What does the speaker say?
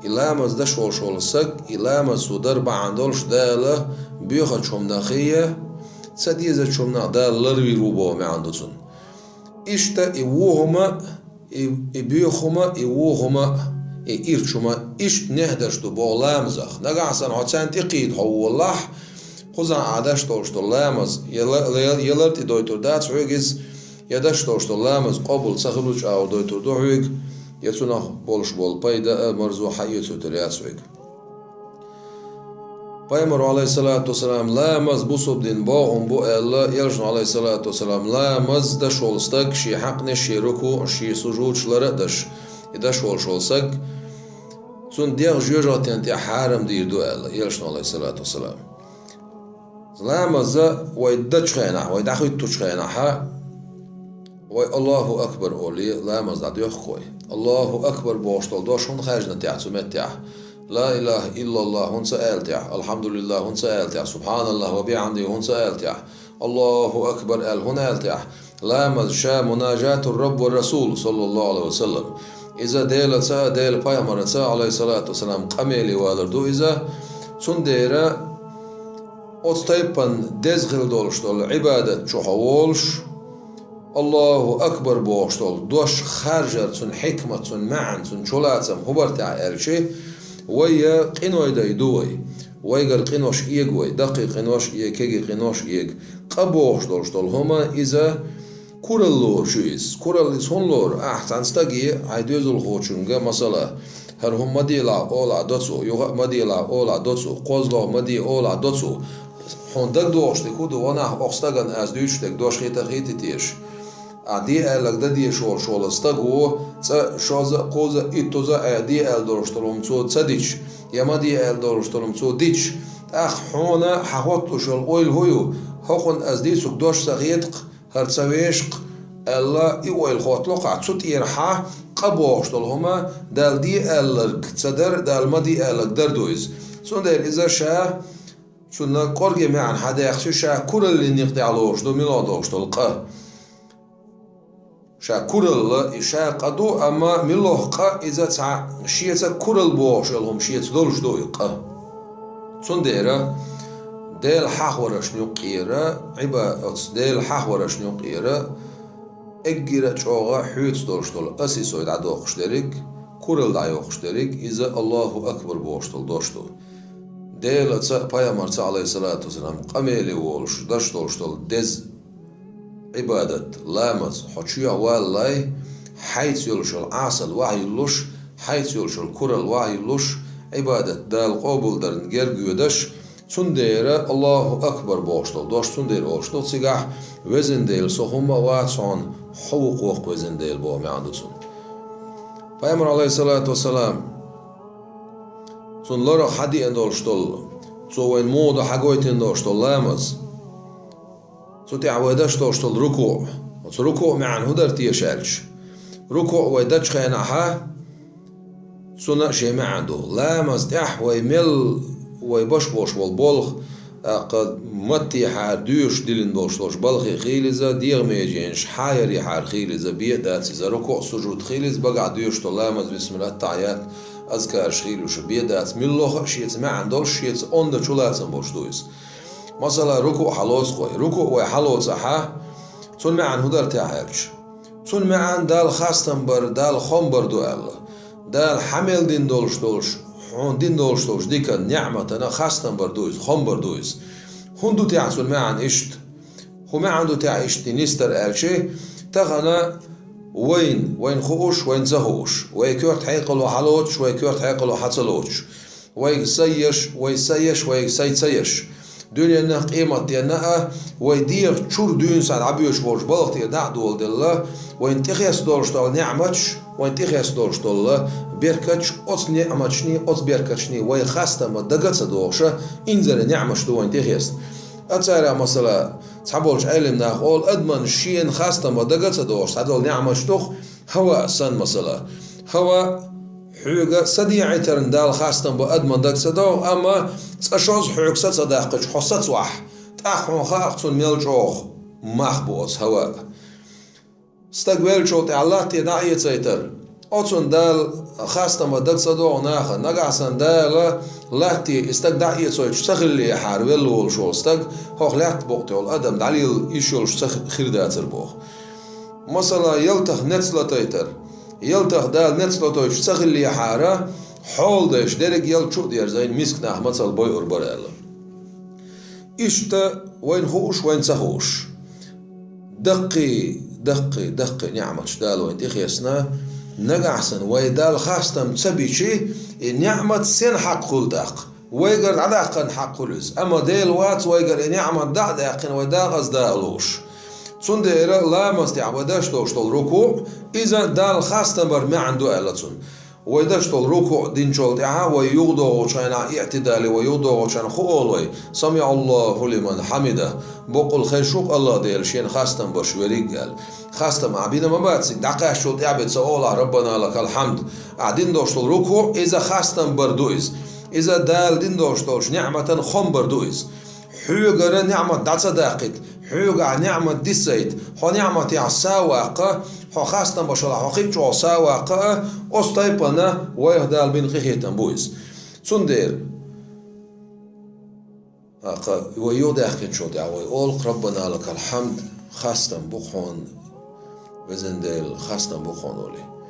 إلامز ده شول سك إلامز سودر بعندولش داله بيخد شوم نخيه سديزة شوم نقدال لروي روبو ما عندوتون إشتا إيوهما إبيوهما إيوهما إيرشما إشت نهدش دو بولامزخ نقعسن عطان تقيد هو الله خزان عادش توش لامز يلرت دويتور دات عوجز يدش توش لامز قبل سخلوش أو دويتور دو عوج يتونخ بولش بول بايدا مرزو حيوتو تريات عوج Paymar aleyhissalatu vesselam lamaz bu subdin boğum bu ella yelşun aleyhissalatu vesselam lamaz da şolstak şi haqne şi ruku şi sujuçlara daş da şolsak sun diğer jüraten ti haram dir du ella yelşun aleyhissalatu vesselam lamaz ve da çkhana ve da khut çkhana ha ve Allahu akbar oli lamaz da diyor koy Allahu akbar boştol da şun xajna ta'sumet ta لا إله إلا الله هون سألتع الحمد لله هون سألتع سبحان الله وبحمده هون سألتع الله أكبر هون ألتع لا مزشا مناجاة الرب والرسول صلى الله عليه وسلم إذا ديل ديل پیامبر عليه الصلاة والسلام قميلي والردو إذا سنديرا أستيبن دزغل دولشتول عبادة شحولش الله أكبر بوشتول دوش خارجر سن حكمة سن معن سن شولاتم خبرتع ألشي ويا قنوي دايدوي ويقر قنوش إيجوي دقي قنوش إيج كيجي قنوش إيج قبوش دولشتول هما إذا كورلور شويس كورل سونلور أحسن استجي عيدوز الخوشونجا مثلا هر هم مديلا أولا دوتسو يوغا مديلا أولا دوتسو قوزلو مدي أولا دوتسو هندك دوش تكودو وانا أخستغن أز دوشتك دوش خيتا خيتي تيش عدي ألك ددي شول استغو شوزا قوزا إتوزا عدي أل دورشتلوم تو تسديش يمدي أل دورشتلوم تو ديش أخ حونا حوطو شول أويل هويو هخون أز دي سوك دوش سغيتق هرتسويشق ألا إيويل خوتلوق عتسوت إيرحا قبوشتل هما دال دي ألك تسدر دال مدي ألك دردويز سون دير إذا شا سونا قرقي معن حدا يخشي شا كل اللي نقضي علوش دو ميلادوش تلقى شا كورل إشاء قدو أما ملوه قا إذا تع شيئة كورل بوش لهم شيئة دولش دو يقا صنديرة ديل حاورش نقيرة عبا ديل حاورش نقيرة إجرة شوغا حيت دولش دول أسي سويد عدوخش دريك كورل دايوخش دريك إذا الله أكبر بوش دول دوش دول ديل پیامبر عليه الصلاة والسلام قميلي وولش دش دولش دول دز عبادة لامز حشيا والله حيث يلشل عسل وعي لش حيث يلشل كرل وعي لش عبادة دال قبول درن جرجودش سنديرة الله أكبر بوشتل دوش سندير أوشتل سجح وزن ديل سهما واتسون حقوق وزن ديل بو معندسون پیامبر عليه الصلاة والسلام سن لرا حدي اندولشتل سو وين مود حقويت اندولشتل لامز سوتي عوادش توشتل ركوع ركوع معن هدر تيشالش ركوع ويدش خيناها سنة شيء ما عنده لا مزدح ويمل ويبش بوش والبلغ قد متي حار دوش دلين دوش بلغي خيلزة ديغ ميجينش حايري حار خيلزة بيدات إذا ركوع سجود خيلز بقع دوش تلامز بسم الله التعيات أذكار شخيلوش بيدات ملوخ شيت ما عندوش شيت أنده شلاتن بوش دويس مثلا ركوع حلوص خوي ركوع وحلوص ها تون معن هدر تعالج تون معن دال خاستنبر دال خمبر دو الله دال حمل دين دولش حون دين دولش ديك النعمة أنا خاستنبر دويز خمبر دويز هندو تعسون معن إشت هو معن دو تعيشت نستر ألشي تغنى وين خوش وين زهوش ويكورت حيقلو حلوش ويكورت حيقلو حتلوش ويسيش ويسيش دنيا نه قيمة دينها ويدير شور دين سعد عبيوش بوش بلغت يدع دول دلله وينتخيس دولش دول نعمتش وينتخيس دولش دول بيركتش أص نعمتشني أص بيركتشني ويخاست ما دقت دوشة إنزل نعمش دو وينتخيس أتسارع مثلا تعبولش علم ناقول أدمن شين خاست ما دقت دوش تعدول نعمش دوخ هوا سن مثلا هوا حوجة صديعي ترندال خاصة بأدمن دك صداو أما تشوز حوج صداقش حصت واح تأخون خاصون ميلجوخ مخبوط هواء استقبل شوت الله تداعي تيتر أصلا دال خاصة ما دك صدوق ناخا نقعسن دال لاتي استك دعية سويت شتغل لي حاربل وول شو استك هو لات بوقتي والأدم دعليل يشول شتغل خير داتر بوخ مثلا يلتخ نتسلا تيتر يلتخ دال نتسلا تويت شتغل لي حارة حول داش درج يل شو دير زين مسك ناح مثلا بوي أربرال إشتا وين هوش وين سهوش دقي نعمة شدال وين تخيسنا نقعسن ويدال خاصة تسبيشي نعمة سين حق كل دق ويقر عداقن حق كلز أما ديل وات ويقر نعمة دقن ويدال أزدالوش تندير لا مستعبداش توشتل ركوع إذا دال خاصة بر ما عنده ألتون ويدشتل ركوع دين شول تعا ويوضو شان اعتدال ويوضو شان خولوي سمع الله لمن حمده بقول خيشوق الله ديل شين خاصة بش ورجال خاصة مع بينا ما باتسك دقاش شول تعبد سؤال ربنا لك الحمد قاعدين دوشتل ركوع إذا خاصة بردويز إذا دال دين دوشتلش نعمة خم بردويز حيوغر نعمة دعسة داقت حيوغ نعمة ديسيت هو نعمة عساواقة هو خاصة بشلا حقيقة عساواقة أستيبنا ويهدال بين قيهتن بويز سندير ويودع كن شو دعوي أول ربنا لك الحمد خاصة بخون وزندل خاصة بخون ولي